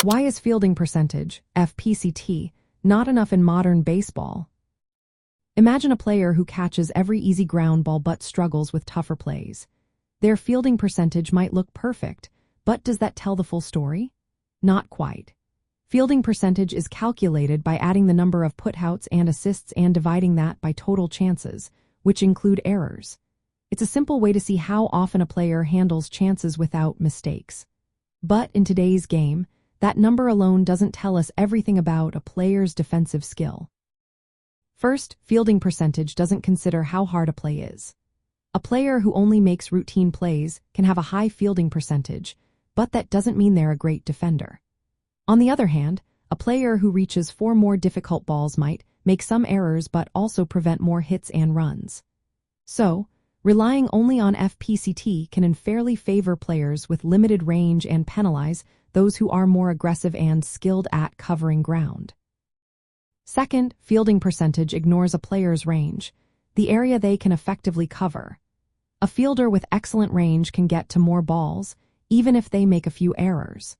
Why is fielding percentage, FPCT, not enough in modern baseball? Imagine a player who catches every easy ground ball but struggles with tougher plays. Their fielding percentage might look perfect, but does that tell the full story? Not quite. Fielding percentage is calculated by adding the number of putouts and assists and dividing that by total chances, which include errors. It's a simple way to see how often a player handles chances without mistakes. But in today's game, that number alone doesn't tell us everything about a player's defensive skill. First, fielding percentage doesn't consider how hard a play is. A player who only makes routine plays can have a high fielding percentage, but that doesn't mean they're a great defender. On the other hand, a player who reaches for more difficult balls might make some errors but also prevent more hits and runs. So, relying only on FPCT can unfairly favor players with limited range and penalize those who are more aggressive and skilled at covering ground. Second, fielding percentage ignores a player's range, the area they can effectively cover. A fielder with excellent range can get to more balls, even if they make a few errors.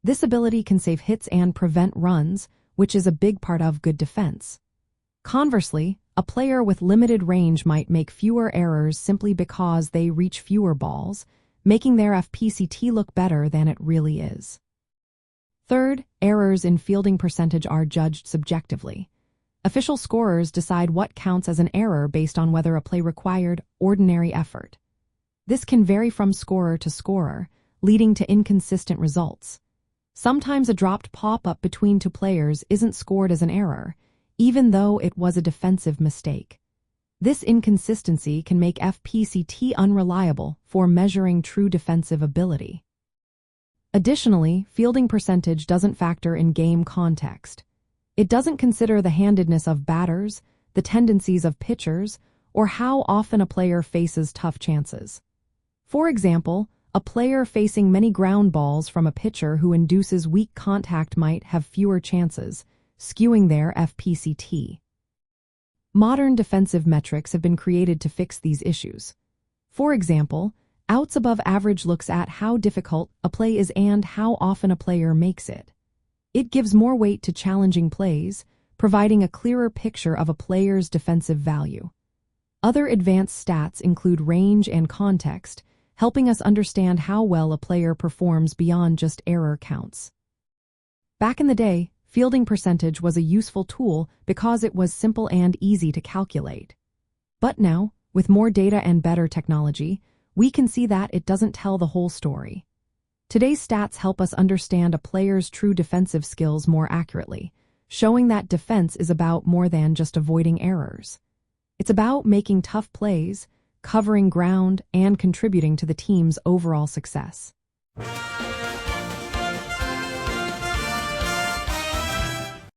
This ability can save hits and prevent runs, which is a big part of good defense. Conversely, a player with limited range might make fewer errors simply because they reach fewer balls, making their FPCT look better than it really is. Third, errors in fielding percentage are judged subjectively. Official scorers decide what counts as an error based on whether a play required ordinary effort. This can vary from scorer to scorer, leading to inconsistent results. Sometimes a dropped pop-up between two players isn't scored as an error, even though it was a defensive mistake. This inconsistency can make FPCT unreliable for measuring true defensive ability. Additionally, fielding percentage doesn't factor in game context. It doesn't consider the handedness of batters, the tendencies of pitchers, or how often a player faces tough chances. For example, a player facing many ground balls from a pitcher who induces weak contact might have fewer chances, skewing their FPCT. Modern defensive metrics have been created to fix these issues. For example, outs above average looks at how difficult a play is and how often a player makes it. It gives more weight to challenging plays, providing a clearer picture of a player's defensive value. Other advanced stats include range and context, helping us understand how well a player performs beyond just error counts. Back in the day, fielding percentage was a useful tool because it was simple and easy to calculate. But now, with more data and better technology, we can see that it doesn't tell the whole story. Today's stats help us understand a player's true defensive skills more accurately, showing that defense is about more than just avoiding errors. It's about making tough plays, covering ground, and contributing to the team's overall success.